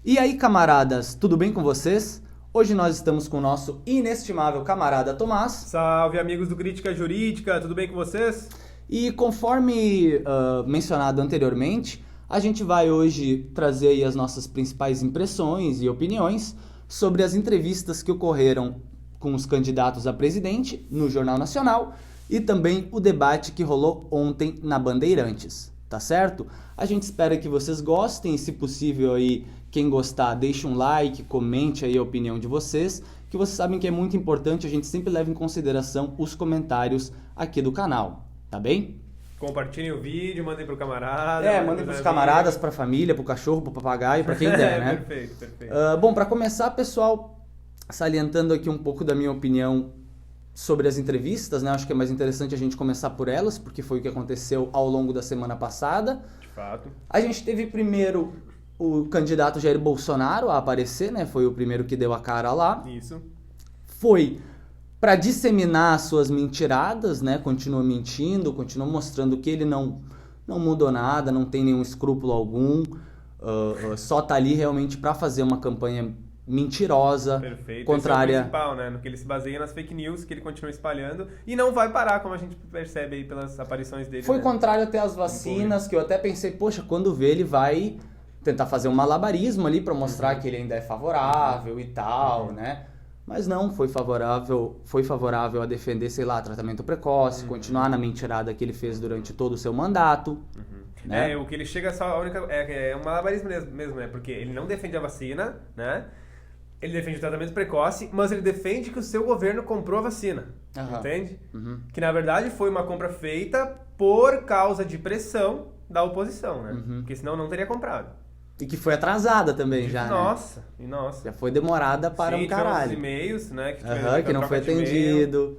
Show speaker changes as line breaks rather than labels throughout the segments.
E aí, camaradas, tudo bem com vocês? Hoje nós estamos com o nosso inestimável camarada Tomás.
Salve, amigos do Crítica Jurídica, tudo bem com vocês?
E conforme mencionado anteriormente, a gente vai hoje trazer aí as nossas principais impressões e opiniões sobre as entrevistas que ocorreram com os candidatos a presidente no Jornal Nacional e também o debate que rolou ontem na Bandeirantes, tá certo? A gente espera que vocês gostem e, se possível, aí, quem gostar, deixe um like, comente aí a opinião de vocês, que vocês sabem que é muito importante, a gente sempre leva em consideração os comentários aqui do canal, tá bem?
Compartilhem o vídeo, mandem pro camarada.
Mandem pros camaradas, pra família, pro cachorro, pro papagaio, pra quem der, né?
Perfeito.
Bom, pra começar, pessoal, salientando aqui um pouco da minha opinião sobre as entrevistas, né? Acho que é mais interessante a gente começar por elas, porque foi o que aconteceu ao longo da semana passada.
De fato.
A gente teve primeiro o candidato Jair Bolsonaro a aparecer, né? Foi o primeiro que deu a cara lá.
Isso.
Foi para disseminar as suas mentiradas, né? Continua mentindo, continua mostrando que ele não mudou nada, não tem nenhum escrúpulo algum, só tá ali realmente para fazer uma campanha mentirosa,
Perfeito.
contrária.
Esse é o principal, né? No que ele se baseia nas fake news que ele continua espalhando e não vai parar, como a gente percebe aí pelas aparições dele.
Foi
né?
contrário até às vacinas, que eu até pensei, poxa, quando vê ele vai tentar fazer um malabarismo ali para mostrar que ele ainda é favorável e tal, né? Mas não, foi favorável a defender, sei lá, tratamento precoce, continuar na mentirada que ele fez durante todo o seu mandato. Né?
O que ele chega só, a única, é um malabarismo mesmo, né? Porque ele não defende a vacina, né? Ele defende o tratamento precoce, mas ele defende que o seu governo comprou a vacina, entende? Que na verdade foi uma compra feita por causa de pressão da oposição, né? Porque senão não teria comprado.
E que foi atrasada também já,
Nossa.
Já foi demorada para um caralho.
Sim, e-mails, né?
Que não foi atendido.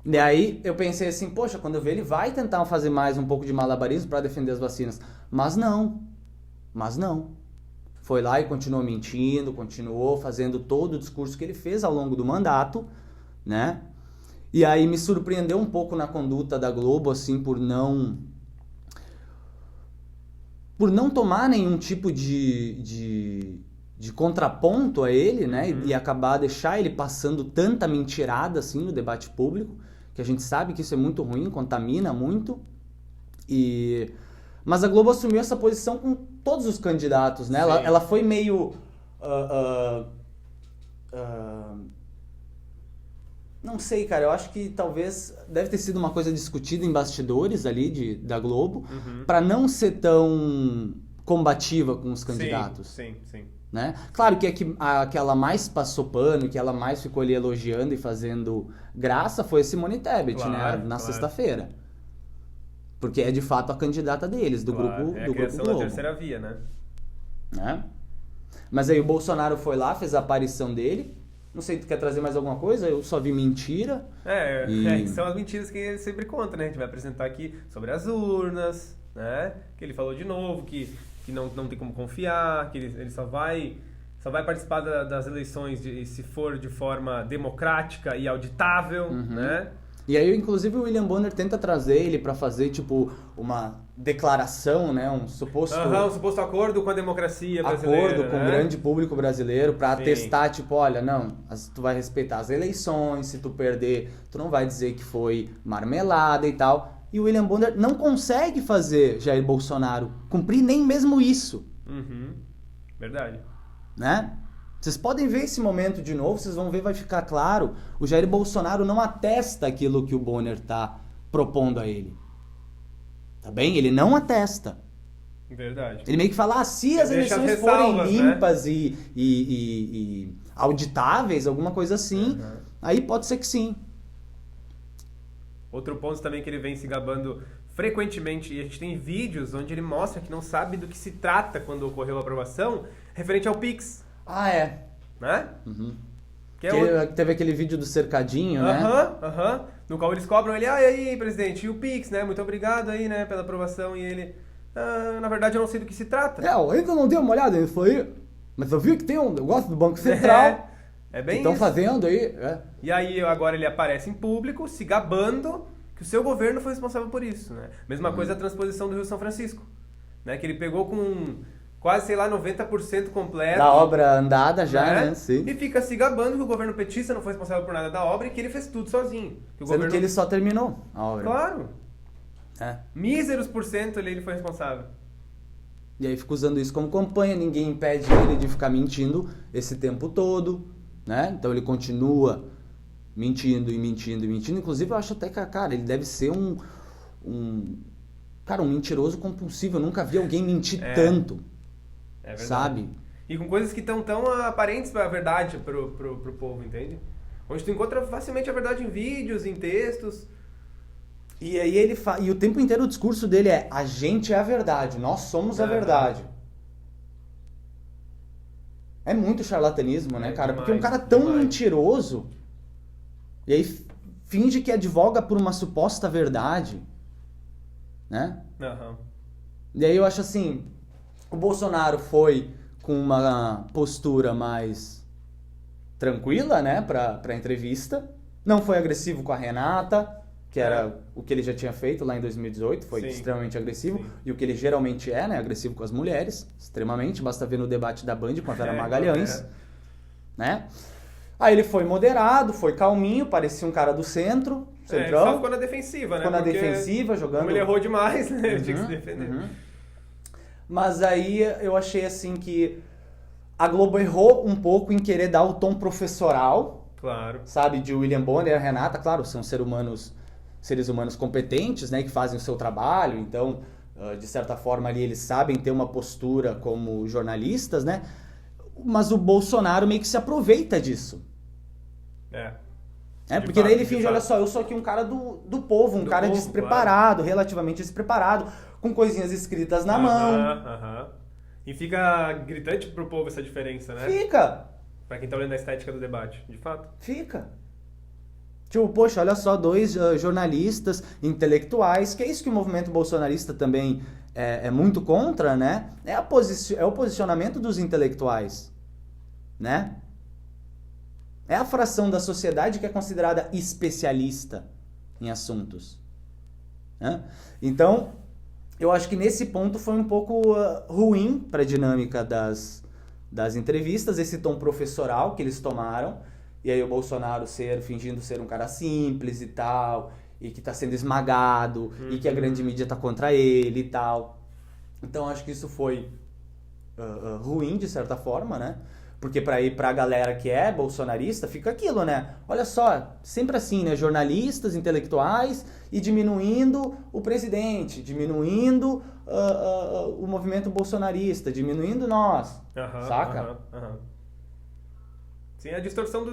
E aí eu pensei assim, poxa, quando eu ver ele vai tentar fazer mais um pouco de malabarismo para defender as vacinas. Mas não. Foi lá e continuou mentindo, continuou fazendo todo o discurso que ele fez ao longo do mandato, né? E aí me surpreendeu um pouco na conduta da Globo, assim, por não tomar nenhum tipo de contraponto a ele, né? E acabar deixar ele passando tanta mentirada assim no debate público, que a gente sabe que isso é muito ruim, contamina muito. Mas a Globo assumiu essa posição com todos os candidatos, né? Ela foi meio não sei, cara, eu acho que talvez deve ter sido uma coisa discutida em bastidores ali da Globo, para não ser tão combativa com os candidatos.
Sim.
Né? Claro que a que ela mais passou pano, que ela mais ficou ali elogiando e fazendo graça foi a Simone Tebet, né? Na sexta-feira. Porque é de fato a candidata deles, do grupo
a
Globo.
criação da terceira via, né?
Mas aí o Bolsonaro foi lá, fez a aparição dele. Não sei, tu quer trazer mais alguma coisa? Eu só vi mentira.
São as mentiras que ele sempre conta, né? A gente vai apresentar aqui sobre as urnas, né? Que ele falou de novo, que não tem como confiar, que ele só vai participar das eleições se for de forma democrática e auditável, né?
E aí, inclusive, o William Bonner tenta trazer ele pra fazer, tipo, uma declaração, né? Um suposto
acordo com a democracia brasileira.
Acordo com o grande público brasileiro pra atestar, tipo, olha, não, tu vai respeitar as eleições, se tu perder, tu não vai dizer que foi marmelada e tal. E o William Bonner não consegue fazer Jair Bolsonaro cumprir nem mesmo isso.
Verdade.
Né? Vocês podem ver esse momento de novo, vocês vão ver, vai ficar claro. O Jair Bolsonaro não atesta aquilo que o Bonner tá propondo a ele. Tá bem? Ele não atesta.
Verdade.
Ele meio que fala, se as eleições forem limpas, né? e auditáveis, alguma coisa assim, aí pode ser que sim.
Outro ponto também que ele vem se gabando frequentemente, e a gente tem vídeos onde ele mostra que não sabe do que se trata quando ocorreu a aprovação, referente ao Pix. Né?
Teve aquele vídeo do cercadinho, né?
No qual eles cobram ele, e aí, presidente, e o Pix, né? Muito obrigado aí, né, pela aprovação. E ele, na verdade, eu não sei do que se trata.
Eu ainda não dei uma olhada nisso aí, mas eu vi que tem um negócio do Banco Central.
É bem
estão fazendo aí.
E aí, agora ele aparece em público, se gabando que o seu governo foi responsável por isso, né? Mesma coisa a transposição do Rio São Francisco, né? Que ele pegou quase, sei lá, 90% completo.
Da obra andada já, né?
Sim. E fica se gabando que o governo petista não foi responsável por nada da obra e que ele fez tudo sozinho.
Sendo que ele só terminou a obra.
Claro. Míseros % ele foi responsável.
E aí fica usando isso como campanha, ninguém impede ele de ficar mentindo esse tempo todo, né? Então ele continua mentindo. Inclusive eu acho até que, cara, ele deve ser um mentiroso compulsivo. Eu nunca vi alguém mentir tanto.
É verdade.
Sabe?
E com coisas que estão tão aparentes para a verdade pro povo, entende? Onde tu encontra facilmente a verdade em vídeos, em textos.
E aí e o tempo inteiro o discurso dele é: a gente é a verdade, nós somos a verdade. É muito charlatanismo, né, cara? Porque um cara tão mentiroso e aí finge que advoga por uma suposta verdade, né? E aí eu acho assim, o Bolsonaro foi com uma postura mais tranquila, né, pra entrevista. Não foi agressivo com a Renata, que era o que ele já tinha feito lá em 2018, foi extremamente agressivo. Sim. E o que ele geralmente é, né, agressivo com as mulheres, extremamente. Basta ver no debate da Band com a Vera Magalhães, né? Aí ele foi moderado, foi calminho, parecia um cara do centrão.
Ele só ficou na defensiva, né?
Ficou na defensiva, jogando...
Como ele errou demais, né? Ele tinha que se defender.
Mas aí eu achei assim que a Globo errou um pouco em querer dar o tom professoral.
Claro.
Sabe, de William Bonner e a Renata, claro, são seres humanos competentes, né, que fazem o seu trabalho, então, de certa forma ali eles sabem ter uma postura como jornalistas, né? Mas o Bolsonaro meio que se aproveita disso. Porque daí ele finge, olha só, eu sou aqui um cara do povo, um cara despreparado, relativamente despreparado, com coisinhas escritas na mão.
E fica gritante pro povo essa diferença, né?
Fica!
Pra quem tá olhando a estética do debate, de fato.
Fica. Tipo, poxa, olha só, dois jornalistas intelectuais, que é isso que o movimento bolsonarista também é muito contra, né? É o posicionamento dos intelectuais, né? É a fração da sociedade que é considerada especialista em assuntos, né? Então, eu acho que nesse ponto foi um pouco ruim para a dinâmica das entrevistas, esse tom professoral que eles tomaram, e aí o Bolsonaro fingindo ser um cara simples e tal, e que tá sendo esmagado, e que a grande mídia tá contra ele e tal. Então acho que isso foi ruim de certa forma, né? Porque pra galera que é bolsonarista, fica aquilo, né? Olha só, sempre assim, né? Jornalistas, intelectuais e diminuindo o presidente, diminuindo o movimento bolsonarista, diminuindo nós, saca?
Sim, a distorção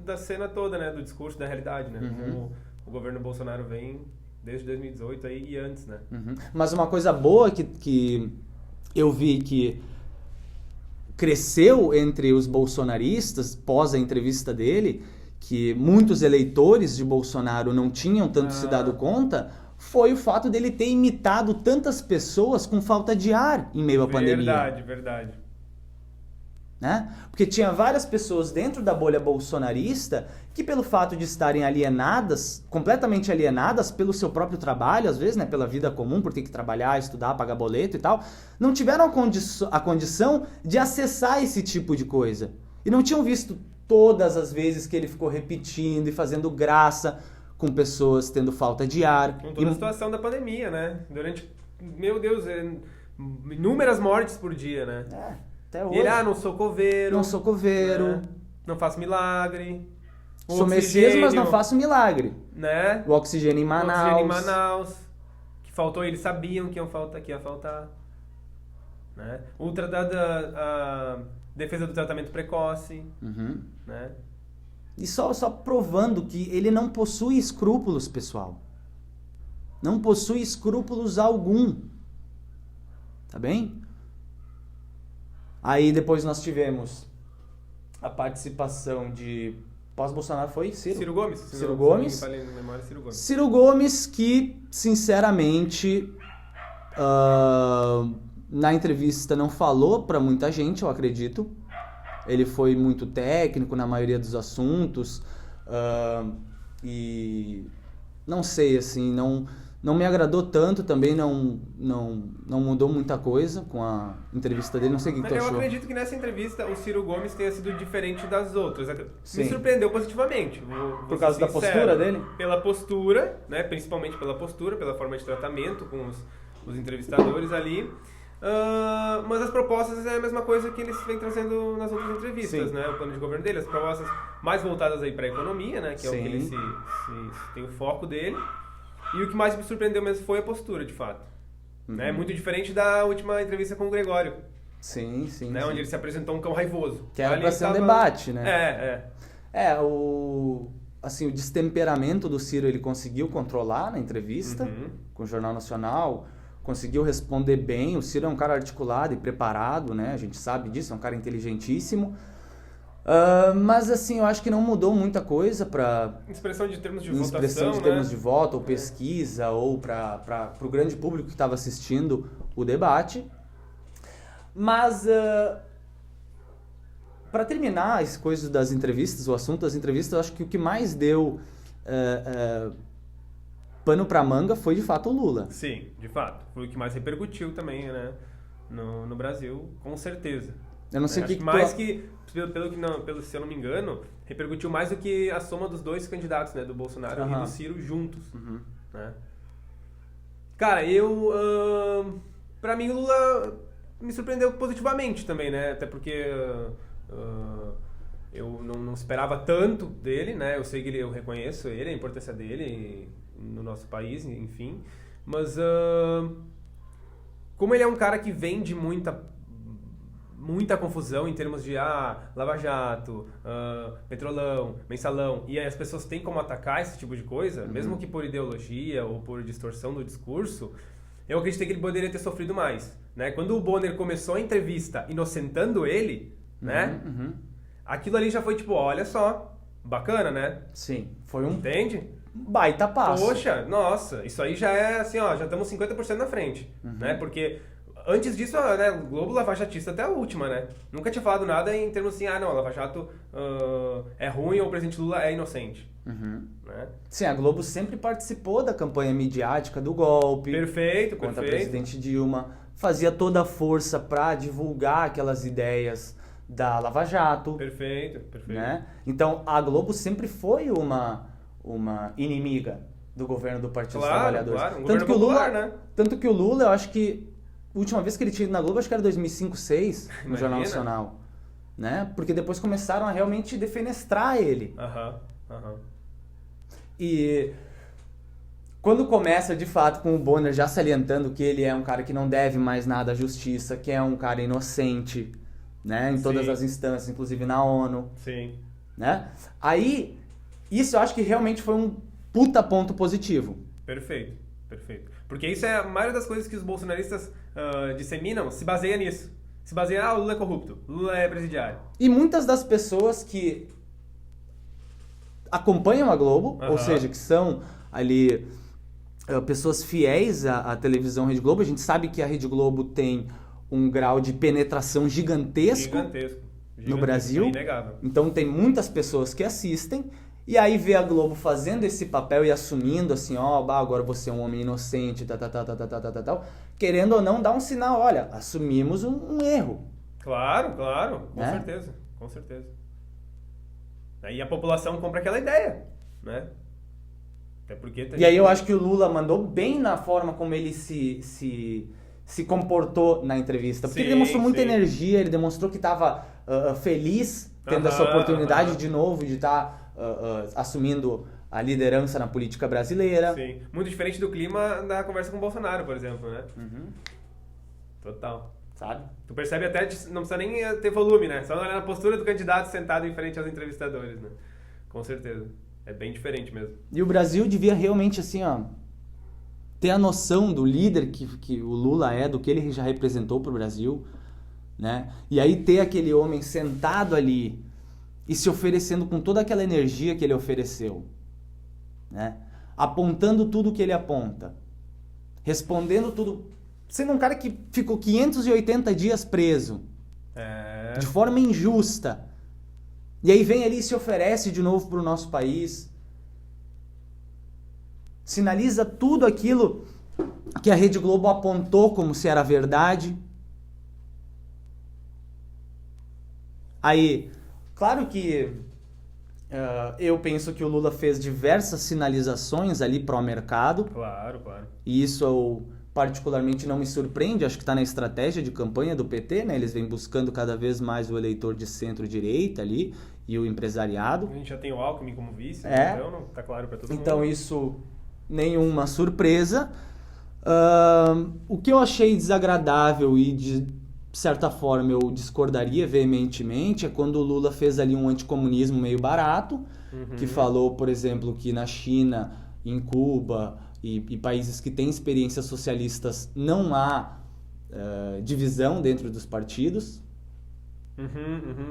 da cena toda, né? Do discurso, da realidade, né? Como o governo Bolsonaro vem desde 2018 aí e antes, né?
Mas uma coisa boa que eu vi que cresceu entre os bolsonaristas pós a entrevista dele, que muitos eleitores de Bolsonaro não tinham tanto se dado conta, foi o fato dele ter imitado tantas pessoas com falta de ar em meio à pandemia.
Verdade.
Né? Porque tinha várias pessoas dentro da bolha bolsonarista que, pelo fato de estarem alienadas, completamente alienadas pelo seu próprio trabalho, às vezes, né, pela vida comum, por ter que trabalhar, estudar, pagar boleto e tal, não tiveram a condição de acessar esse tipo de coisa. E não tinham visto todas as vezes que ele ficou repetindo e fazendo graça com pessoas tendo falta de ar.
Com toda a situação da pandemia, né? Durante, meu Deus, inúmeras mortes por dia, né?
Até hoje.
E ele, não sou coveiro.
Não sou coveiro.
Né? Não faço milagre.
Sou Messias, mas não faço milagre.
Né?
O oxigênio em Manaus.
O oxigênio em Manaus. Que faltou, eles sabiam que ia faltar. Né? A defesa do tratamento precoce. Né?
E só provando que ele não possui escrúpulos, pessoal. Não possui escrúpulos algum. Tá bem? Aí depois nós tivemos a participação de... Pós-Bolsonaro foi
Ciro Gomes.
Ciro Gomes.
Ciro Gomes.
Ciro Gomes que, sinceramente, na entrevista não falou pra muita gente, eu acredito. Ele foi muito técnico na maioria dos assuntos. E não sei, assim, Não me agradou tanto, também não mudou muita coisa com a entrevista dele, não sei o que tu achou.
Eu acredito que nessa entrevista o Ciro Gomes tenha sido diferente das outras.
Sim.
Me surpreendeu positivamente.
Por causa da postura dele?
Pela postura, né? Principalmente pela postura, pela forma de tratamento com os entrevistadores ali. Mas as propostas é a mesma coisa que eles vêm trazendo nas outras entrevistas, né? O plano de governo dele, as propostas mais voltadas aí para a economia, né? Que é o que ele tem o foco dele. E o que mais me surpreendeu mesmo foi a postura, de fato. Né? Muito diferente da última entrevista com o Gregório.
Sim.
Né? Onde ele se apresentou um cão raivoso.
Que era pra ser um debate, né? O destemperamento do Ciro ele conseguiu controlar na entrevista com o Jornal Nacional, conseguiu responder bem. O Ciro é um cara articulado e preparado, né? A gente sabe disso, é um cara inteligentíssimo. Mas assim, eu acho que não mudou muita coisa para
expressão de termos de
termos de voto, ou pesquisa, ou para o grande público que estava assistindo o debate. Mas para terminar as coisas das entrevistas, o assunto das entrevistas, eu acho que o que mais deu pano para manga foi de fato o Lula.
Sim, de fato. Foi o que mais repercutiu também, né? No Brasil, com certeza.
Eu não sei o que
mais que, se eu não me engano, repercutiu mais do que a soma dos dois candidatos, né? Do Bolsonaro e do Ciro juntos. Né? Cara, pra mim o Lula me surpreendeu positivamente também, né? Até porque eu não esperava tanto dele, né? Eu sei que eu reconheço ele, a importância dele no nosso país, enfim. Mas como ele é um cara que vende muita confusão em termos de Lava Jato, Petrolão, Mensalão, e aí as pessoas têm como atacar esse tipo de coisa, mesmo que por ideologia ou por distorção do discurso, eu acreditei que ele poderia ter sofrido mais, né? Quando o Bonner começou a entrevista inocentando ele, né? Aquilo ali já foi tipo, olha só, bacana, né?
Sim, foi um...
Entende?
Baita passo.
Poxa, nossa, isso aí já é assim, ó, já estamos 50% na frente, né? Porque antes disso, né, o Globo lavajatista até a última, né? Nunca tinha falado nada em termos assim, não, Lava Jato é ruim ou o presidente Lula é inocente. Né?
Sim, a Globo sempre participou da campanha midiática do golpe.
Perfeito.
Contra a presidente Dilma. Fazia toda a força para divulgar aquelas ideias da Lava Jato.
Perfeito.
Né? Então, a Globo sempre foi uma inimiga do governo do Partido dos Trabalhadores.
Claro, tanto que popular, né?
Tanto que o Lula, eu acho que a última vez que ele tinha ido na Globo, acho que era 2005, 2006, no Jornal Nacional. Né? Porque depois começaram a realmente defenestrar ele. E quando começa, de fato, com o Bonner já salientando que ele é um cara que não deve mais nada à justiça, que é um cara inocente, né? Em todas as instâncias, inclusive na ONU.
Sim.
Né? Aí, isso eu acho que realmente foi um puta ponto positivo.
Perfeito. Porque isso é a maioria das coisas que os bolsonaristas disseminam, se baseia nisso. Se baseia, o Lula é corrupto, o Lula é presidiário.
E muitas das pessoas que acompanham a Globo, ou seja, que são ali pessoas fiéis à televisão Rede Globo, a gente sabe que a Rede Globo tem um grau de penetração gigantesco no Brasil.
É inegável.
Então tem muitas pessoas que assistem. E aí vê a Globo fazendo esse papel e assumindo assim, agora você é um homem inocente, tal, querendo ou não dar um sinal, olha, assumimos um erro.
Claro, com certeza. Aí a população compra aquela ideia, né? Até porque
e aí eu acho que o Lula mandou bem na forma como ele se comportou na entrevista, porque ele demonstrou muita energia, ele demonstrou que estava feliz tendo essa oportunidade de novo de estar assumindo a liderança na política brasileira.
Sim, muito diferente do clima da conversa com o Bolsonaro, por exemplo, né? Total.
Sabe?
Tu percebe até, não precisa nem ter volume, né? Só olhar na postura do candidato sentado em frente aos entrevistadores, né? Com certeza. É bem diferente mesmo.
E o Brasil devia realmente, assim, ter a noção do líder que o Lula é, do que ele já representou pro Brasil, né? E aí ter aquele homem sentado ali e se oferecendo com toda aquela energia que ele ofereceu, né? Apontando tudo que ele aponta, respondendo tudo, sendo um cara que ficou 580 dias preso, de forma injusta, e aí vem ali e se oferece de novo para o nosso país. sinaliza tudo aquilo que a Rede Globo apontou como se era verdade. Aí, claro que eu penso que o Lula fez diversas sinalizações ali pró-mercado.
Claro.
E isso particularmente não me surpreende, acho que está na estratégia de campanha do PT, né? Eles vêm buscando cada vez mais o eleitor de centro-direita ali e o empresariado.
A gente já tem o Alckmin como vice, então não tá claro para todo mundo.
Então isso, nenhuma surpresa. O que eu achei desagradável e de certa forma eu discordaria veementemente é quando o Lula fez ali um anticomunismo meio barato, que falou, por exemplo, que na China, em Cuba e países que têm experiências socialistas não há divisão dentro dos partidos,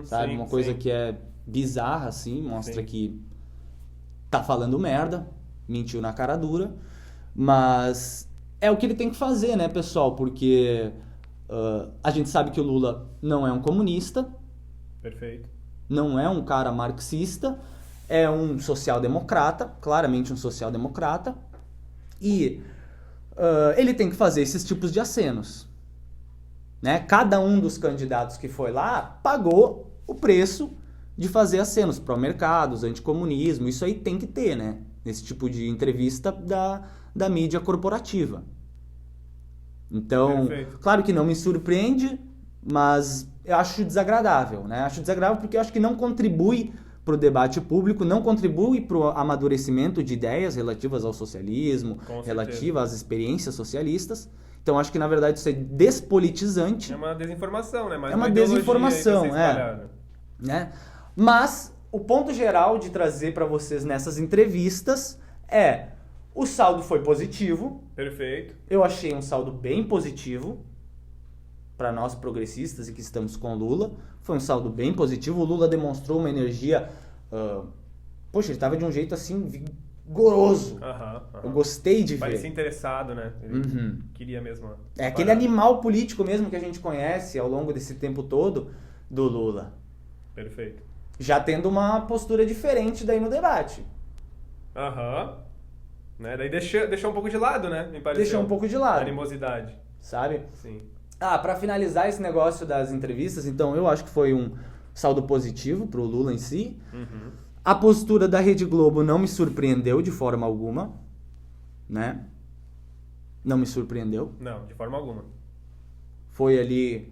sabe? Uma coisa que é bizarra, assim, mostra que tá falando merda, mentiu na cara dura, mas é o que ele tem que fazer, né, pessoal? Porque a gente sabe que o Lula não é um comunista.
Perfeito.
Não é um cara marxista, é um social-democrata, claramente um social-democrata, e ele tem que fazer esses tipos de acenos, né? Cada um dos candidatos que foi lá pagou o preço de fazer acenos pró-mercados, anticomunismo, isso aí tem que ter, né? Nesse tipo de entrevista da mídia corporativa. Então, claro que não me surpreende, mas eu acho desagradável, né? Acho desagradável porque eu acho que não contribui para o debate público, não contribui para o amadurecimento de ideias relativas ao socialismo, relativas às experiências socialistas. Então, acho que, na verdade, isso é despolitizante.
É uma desinformação, né?
É uma desinformação, né? Mas o ponto geral de trazer para vocês nessas entrevistas é: o saldo foi positivo.
Perfeito.
Eu achei um saldo bem positivo para nós progressistas e que estamos com o Lula. Foi um saldo bem positivo. O Lula demonstrou uma energia... Poxa, ele estava de um jeito assim vigoroso. Eu gostei de ver.
Parecia interessado, né? Ele queria mesmo.
É aquele animal político mesmo que a gente conhece ao longo desse tempo todo do Lula.
Perfeito.
Já tendo uma postura diferente daí no debate.
Né? Daí deixou um pouco de lado, né? Me pareceu.
Deixou um pouco de lado.
A animosidade.
Sabe?
Sim.
Para finalizar esse negócio das entrevistas, então eu acho que foi um saldo positivo pro Lula em si. A postura da Rede Globo não me surpreendeu de forma alguma, né? Não me surpreendeu.
Não, de forma alguma.
Foi ali...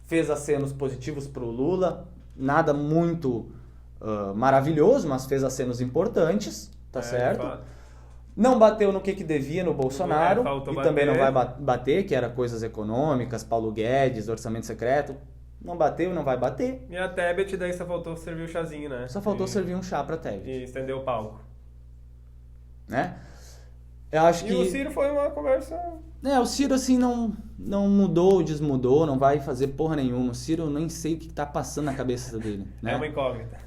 fez acenos positivos pro Lula. Nada muito maravilhoso, mas fez acenos importantes, tá certo? Não bateu no que devia no Bolsonaro, e também não vai bater, que era coisas econômicas, Paulo Guedes, orçamento secreto. Não bateu, não vai bater.
E a Tebet daí só faltou servir o chazinho, né?
Só faltou servir um chá pra Tebet.
E estender o palco.
Né? Eu acho que...
o Ciro foi uma conversa...
O Ciro assim não mudou, desmudou, não vai fazer porra nenhuma. O Ciro eu nem sei o que tá passando na cabeça dele. Né?
É uma incógnita.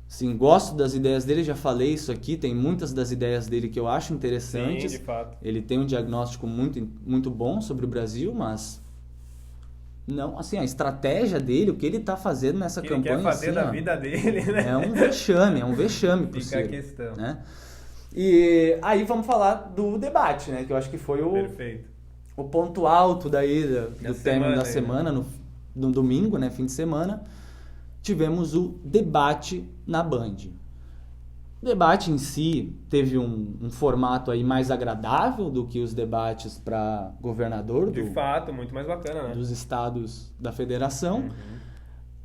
Sim, gosto das ideias dele, já falei isso aqui, tem muitas das ideias dele que eu acho interessantes.
Sim, de fato.
Ele tem um diagnóstico muito, muito bom sobre o Brasil, mas não, assim, a estratégia dele, o que ele tá fazendo nessa campanha...
Ele quer fazer
assim,
da vida dele, né?
É um vexame pro Ciro.
Fica a questão.
Né? E aí vamos falar do debate, né? Que eu acho que foi o ponto alto daí do término da semana, no domingo, né? Fim de semana. Tivemos o debate na Band. O debate em si teve um formato aí mais agradável do que os debates para governador.
De fato, muito mais bacana, né?
Dos estados da federação.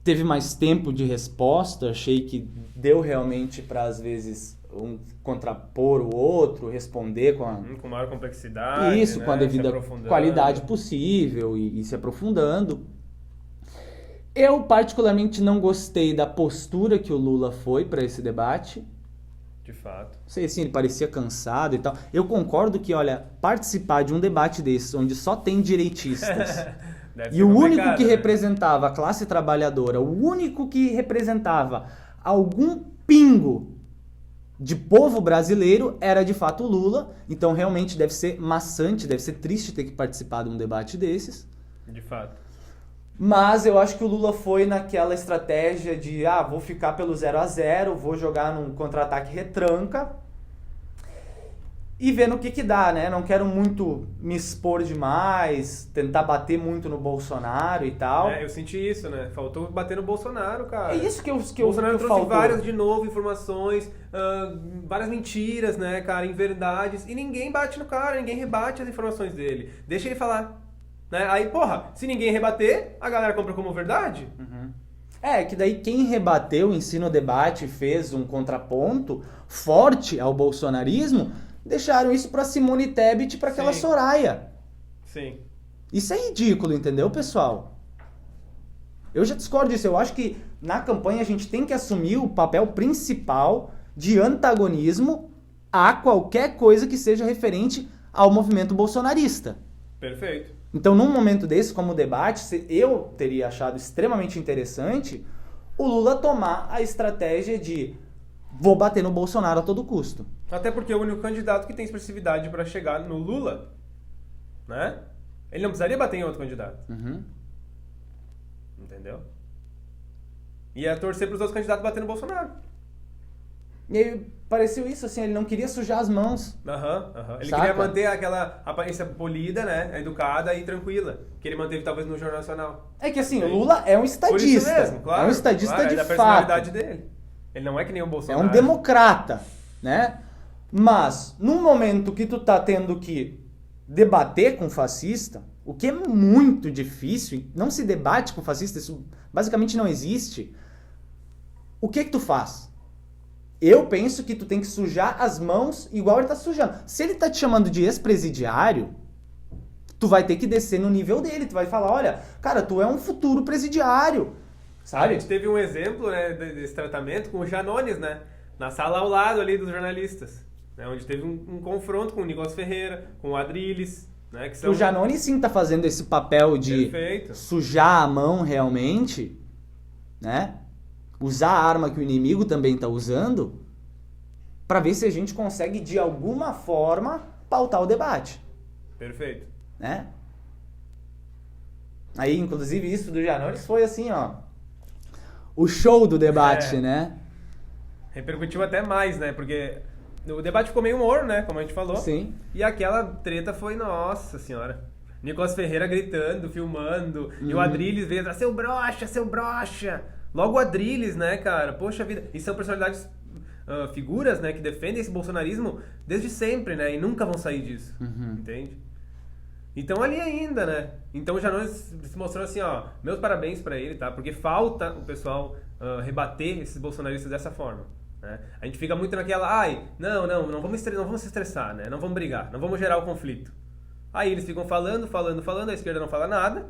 Teve mais tempo de resposta, achei que deu realmente para, às vezes, um contrapor o outro, responder
com maior complexidade.
Isso,
né?
com a devida qualidade possível e se aprofundando. Eu, particularmente, não gostei da postura que o Lula foi para esse debate.
De fato.
Não sei, assim, ele parecia cansado e tal. Eu concordo que, olha, participar de um debate desses, onde só tem direitistas, e o único que representava a classe trabalhadora, o único que representava algum pingo de povo brasileiro era, de fato, o Lula. Então, realmente, deve ser maçante, deve ser triste ter que participar de um debate desses.
De fato.
Mas eu acho que o Lula foi naquela estratégia de vou ficar pelo 0-0, vou jogar num contra-ataque retranca. e ver no que dá, né? Não quero muito me expor demais, tentar bater muito no Bolsonaro e tal.
Eu senti isso, né? Faltou bater no Bolsonaro, cara.
É isso que eu
Bolsonaro trouxe
faltou.
várias, de novo, informações, várias mentiras, né, cara, inverdades, e ninguém bate no cara, ninguém rebate as informações dele. Deixa ele falar. Né? Aí, porra, se ninguém rebater, a galera compra como verdade.
Uhum. Que daí quem rebateu em si no debate, fez um contraponto forte ao bolsonarismo, deixaram isso pra Simone Tebet e pra aquela Soraya.
Sim.
Isso é ridículo, entendeu, pessoal? Eu já discordo disso. Eu acho que na campanha a gente tem que assumir o papel principal de antagonismo a qualquer coisa que seja referente ao movimento bolsonarista.
Perfeito.
Então, num momento desse, como o debate, eu teria achado extremamente interessante o Lula tomar a estratégia de vou bater no Bolsonaro a todo custo.
Até porque é o único candidato que tem expressividade para chegar no Lula, né? Ele não precisaria bater em outro candidato.
Uhum.
Entendeu? Ia torcer para os outros candidatos bater no Bolsonaro.
E aí pareceu isso, assim, ele não queria sujar as mãos.
Ele queria manter aquela aparência polida, né? Educada e tranquila. Que ele manteve talvez no Jornal Nacional.
É que assim, o Lula é um estadista.
Por isso mesmo, claro.
É um estadista de
da
fato.
personalidade dele. Ele não é que nem o Bolsonaro.
É um democrata, né? Mas, num momento que tu tá tendo que debater com fascista, o que é muito difícil, não se debate com fascista, isso basicamente não existe, o que tu faz? Eu penso que tu tem que sujar as mãos igual ele tá sujando. Se ele tá te chamando de ex-presidiário, tu vai ter que descer no nível dele, tu vai falar, olha, cara, tu é um futuro presidiário. Sabe?
A gente teve um exemplo, né, desse tratamento com o Janones, né? Na sala ao lado ali dos jornalistas. Né, onde teve um confronto com o Nicolas Ferreira, com o Adriles. Né, que são...
O Janones sim tá fazendo esse papel de sujar a mão realmente, né? Usar a arma que o inimigo também tá usando, pra ver se a gente consegue de alguma forma pautar o debate.
Perfeito.
Né? Aí, inclusive, isso do Janones foi assim, ó. O show do debate, né?
Repercutiu até mais, né? Porque o debate ficou meio morno, né? Como a gente falou.
Sim.
E aquela treta foi, nossa senhora. Nicolas Ferreira gritando, filmando. E o Adriles veio atrás, seu broxa, seu broxa. Logo o Adriles, né, cara? Poxa vida. E são personalidades, figuras, né? Que defendem esse bolsonarismo desde sempre, né? E nunca vão sair disso. Entende? Então ali ainda, né? Então o Janones se mostrou assim, ó, meus parabéns pra ele, tá? Porque falta o pessoal rebater esses bolsonaristas dessa forma, né? A gente fica muito naquela, não vamos se estressar, né? Não vamos brigar, não vamos gerar o conflito. Aí eles ficam falando, a esquerda não fala nada,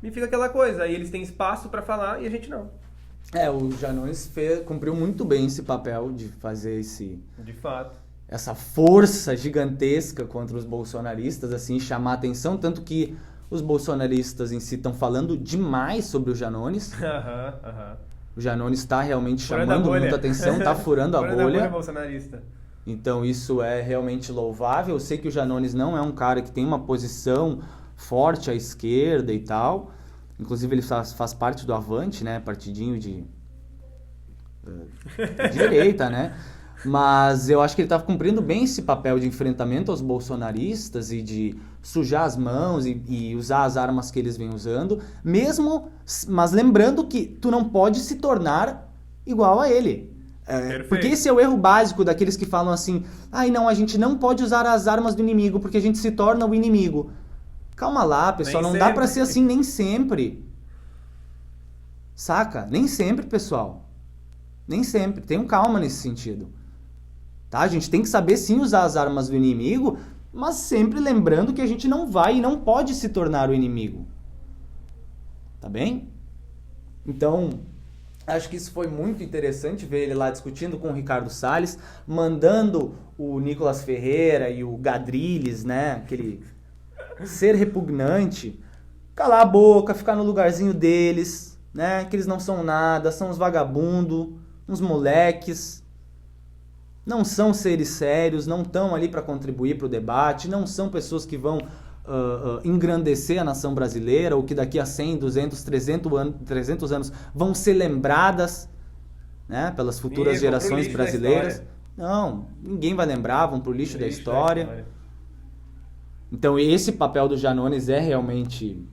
e fica aquela coisa, aí eles têm espaço pra falar e a gente não.
O Janones cumpriu muito bem esse papel de fazer
De fato.
Essa força gigantesca contra os bolsonaristas, assim, chamar a atenção, tanto que os bolsonaristas em si estão falando demais sobre o Janones. O Janones está realmente chamando muita atenção, está furando a bolha.
Bolsonarista.
Então isso é realmente louvável. Eu sei que o Janones não é um cara que tem uma posição forte à esquerda e tal. Inclusive ele faz parte do Avante, né? Partidinho de direita, né? Mas eu acho que ele estava cumprindo bem esse papel de enfrentamento aos bolsonaristas e de sujar as mãos e usar as armas que eles vêm usando, mas lembrando que tu não pode se tornar igual a ele. Porque esse é o erro básico daqueles que falam assim, não, a gente não pode usar as armas do inimigo porque a gente se torna o inimigo. Calma lá, pessoal, não dá pra ser assim nem sempre. Saca? Nem sempre, pessoal. Nem sempre. Tenham calma nesse sentido. Tá? A gente tem que saber sim usar as armas do inimigo, mas sempre lembrando que a gente não vai e não pode se tornar o inimigo. Tá bem? Então, acho que isso foi muito interessante ver ele lá discutindo com o Ricardo Salles, mandando o Nicolas Ferreira e o Gadriles, né? Aquele ser repugnante, calar a boca, ficar no lugarzinho deles, né? Que eles não são nada, são uns vagabundos, uns moleques. Não são seres sérios, não estão ali para contribuir para o debate, não são pessoas que vão engrandecer a nação brasileira ou que daqui a 100, 200, 300 anos vão ser lembradas, né, pelas futuras gerações brasileiras. Não, ninguém vai lembrar, vão pro lixo da história. Então esse papel do Janones é realmente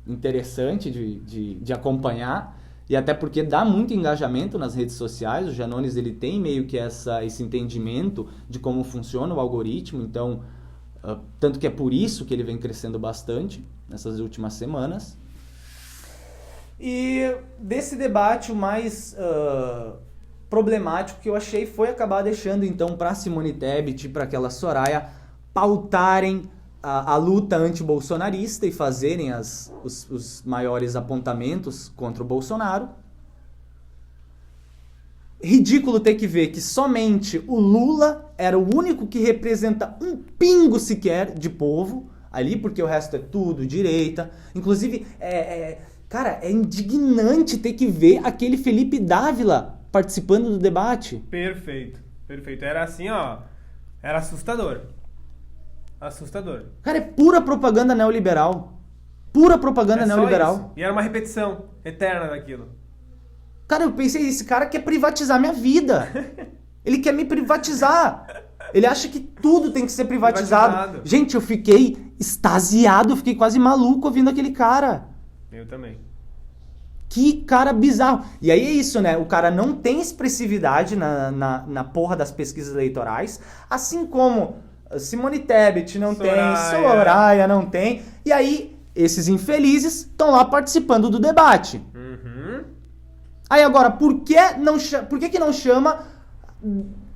interessante de acompanhar, e até porque dá muito engajamento nas redes sociais. O Janones, ele tem meio que esse entendimento de como funciona o algoritmo, então tanto que é por isso que ele vem crescendo bastante nessas últimas semanas. E desse debate, o mais problemático que eu achei foi acabar deixando então para Simone Tebet e para aquela Soraya pautarem a luta anti-bolsonarista e fazerem os maiores apontamentos contra o Bolsonaro. Ridículo ter que ver que somente o Lula era o único que representa um pingo sequer de povo ali, porque o resto é tudo direita. Inclusive, cara, é indignante ter que ver aquele Felipe Dávila participando do debate.
Perfeito. Era assim, ó, era assustador.
Cara, é pura propaganda neoliberal. Pura propaganda neoliberal.
Isso. E era uma repetição eterna daquilo.
Cara, eu pensei, esse cara quer privatizar minha vida. Ele quer me privatizar. Ele acha que tudo tem que ser privatizado. Gente, eu fiquei extasiado, eu fiquei quase maluco ouvindo aquele cara.
Eu também.
Que cara bizarro. E aí é isso, né? O cara não tem expressividade na porra das pesquisas eleitorais, assim como Simone Tebet não tem, Soraya não tem. E aí, esses infelizes estão lá participando do debate.
Uhum.
Aí agora, por que que não chama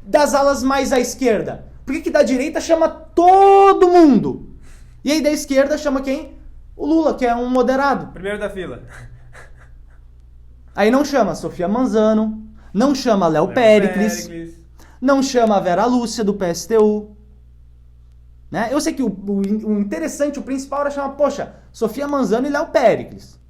das alas mais à esquerda? Por que da direita chama todo mundo? E aí da esquerda chama quem? O Lula, que é um moderado.
Primeiro da fila.
Aí não chama Sofia Manzano, não chama Léo Péricles, não chama a Vera Lúcia do PSTU. Né? Eu sei que o interessante, o principal era chamar, poxa, Sofia Manzano e Léo Péricles.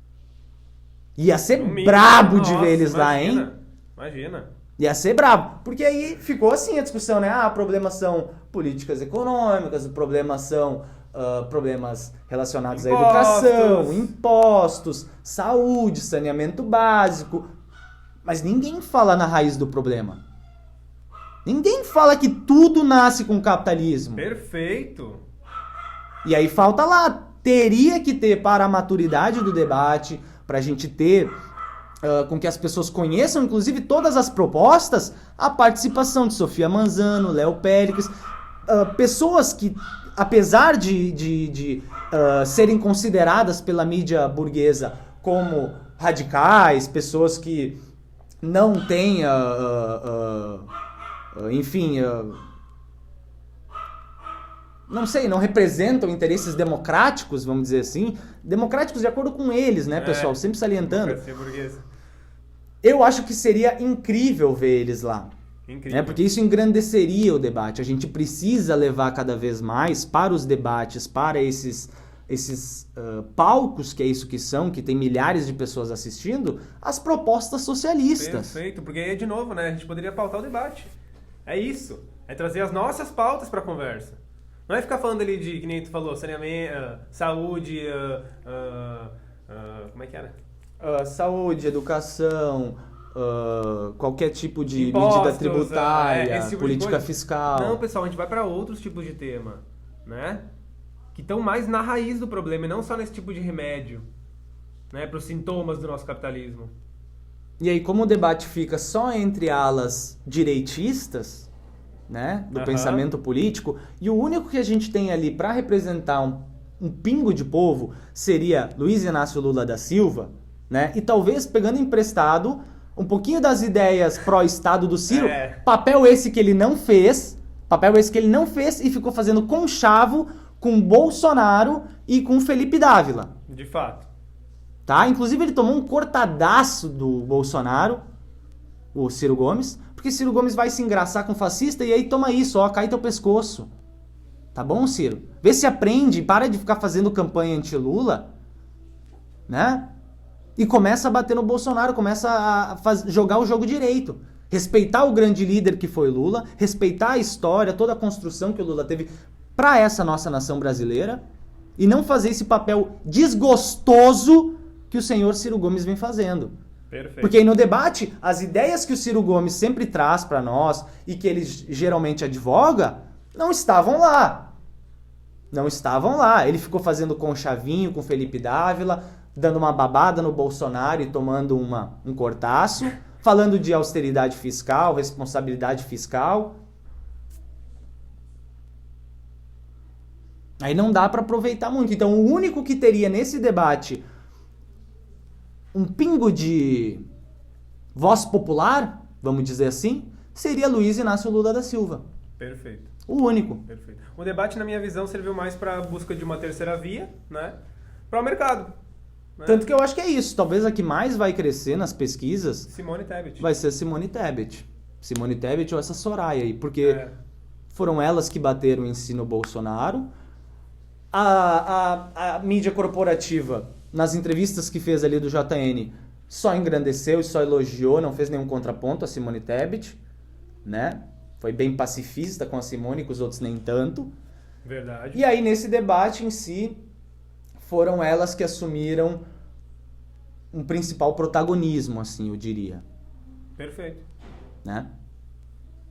Ia ser brabo de ver eles lá, hein?
Imagina.
Ia ser brabo. Porque aí ficou assim a discussão, né? Problemas são políticas econômicas, problemas são problemas relacionados à educação, impostos, saúde, saneamento básico. Mas ninguém fala na raiz do problema. Ninguém fala que tudo nasce com o capitalismo.
Perfeito.
E aí falta lá. Teria que ter, para a maturidade do debate, para a gente ter, com que as pessoas conheçam, inclusive, todas as propostas, a participação de Sofia Manzano, Léo Péricles, pessoas que, apesar de serem consideradas pela mídia burguesa como radicais, pessoas que não têm... enfim, não sei, não representam interesses democráticos, vamos dizer assim, democráticos de acordo com eles, né, pessoal, sempre salientando. Eu acho que seria incrível ver eles lá, né, porque isso engrandeceria o debate. A gente precisa levar cada vez mais para os debates, para esses palcos, que é isso que são, que tem milhares de pessoas assistindo, as propostas socialistas.
Perfeito, porque aí, de novo, né, a gente poderia pautar o debate. É isso. É trazer as nossas pautas para a conversa. Não é ficar falando ali de, que nem tu falou, saneamento, saúde, como é que era?
Saúde, educação, qualquer tipo de medida tributária, tipo política fiscal.
Não, pessoal, a gente vai para outros tipos de tema, né? Que estão mais na raiz do problema e não só nesse tipo de remédio, né? Para os sintomas do nosso capitalismo.
E aí, como o debate fica só entre alas direitistas, né, do pensamento político, e o único que a gente tem ali para representar um pingo de povo seria Luiz Inácio Lula da Silva, né, e talvez pegando emprestado um pouquinho das ideias pró-Estado do Ciro, papel esse que ele não fez e ficou fazendo conchavo com Bolsonaro e com Felipe Dávila.
De fato.
Tá? Inclusive ele tomou um cortadaço do Bolsonaro, o Ciro Gomes, porque Ciro Gomes vai se engraçar com fascista e aí toma isso, ó, cai teu pescoço. Tá bom, Ciro? Vê se aprende, para de ficar fazendo campanha anti-Lula, né? E começa a bater no Bolsonaro, começa a jogar o jogo direito. Respeitar o grande líder que foi Lula, respeitar a história, toda a construção que o Lula teve para essa nossa nação brasileira e não fazer esse papel desgostoso que o senhor Ciro Gomes vem fazendo.
Perfeito.
Porque aí no debate, as ideias que o Ciro Gomes sempre traz para nós e que ele geralmente advoga, não estavam lá. Não estavam lá. Ele ficou fazendo conchavinho com Felipe Dávila, dando uma babada no Bolsonaro e tomando um cortaço, falando de austeridade fiscal, responsabilidade fiscal. Aí não dá para aproveitar muito. Então o único que teria nesse debate um pingo de voz popular, vamos dizer assim, seria Luiz Inácio Lula da Silva.
Perfeito.
O único.
Perfeito. O debate, na minha visão, serviu mais para a busca de uma terceira via, né? Para o mercado. Né?
Tanto que eu acho que é isso. Talvez a que mais vai crescer nas pesquisas
Simone Tebet.
vai ser a Simone Tebet. Simone Tebet ou essa Soraya aí. Porque foram elas que bateram em si no Bolsonaro. A mídia corporativa, nas entrevistas que fez ali do JN, só engrandeceu e só elogiou, não fez nenhum contraponto a Simone Tebet, né? Foi bem pacifista com a Simone, com os outros nem tanto.
Verdade.
E aí, nesse debate em si, foram elas que assumiram um principal protagonismo, assim, eu diria.
Perfeito.
Né?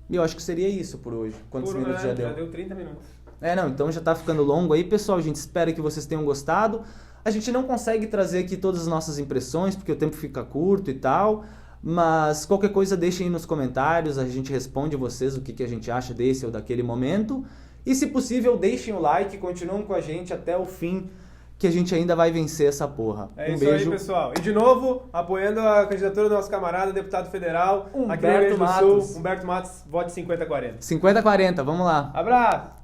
E eu acho que seria isso por hoje. Quantos minutos já deu?
Já deu 30 minutos.
Não, então já tá ficando longo aí. Pessoal, a gente espera que vocês tenham gostado. A gente não consegue trazer aqui todas as nossas impressões, porque o tempo fica curto e tal, mas qualquer coisa deixem aí nos comentários, a gente responde vocês o que a gente acha desse ou daquele momento. E se possível, deixem o like, continuem com a gente até o fim, que a gente ainda vai vencer essa porra.
Isso beijo. Aí, pessoal. E de novo, apoiando a candidatura do nosso camarada, deputado federal, aqui no Rio Grande do Sul, Humberto Matos, vote 50-40.
50-40, vamos lá.
Abraço!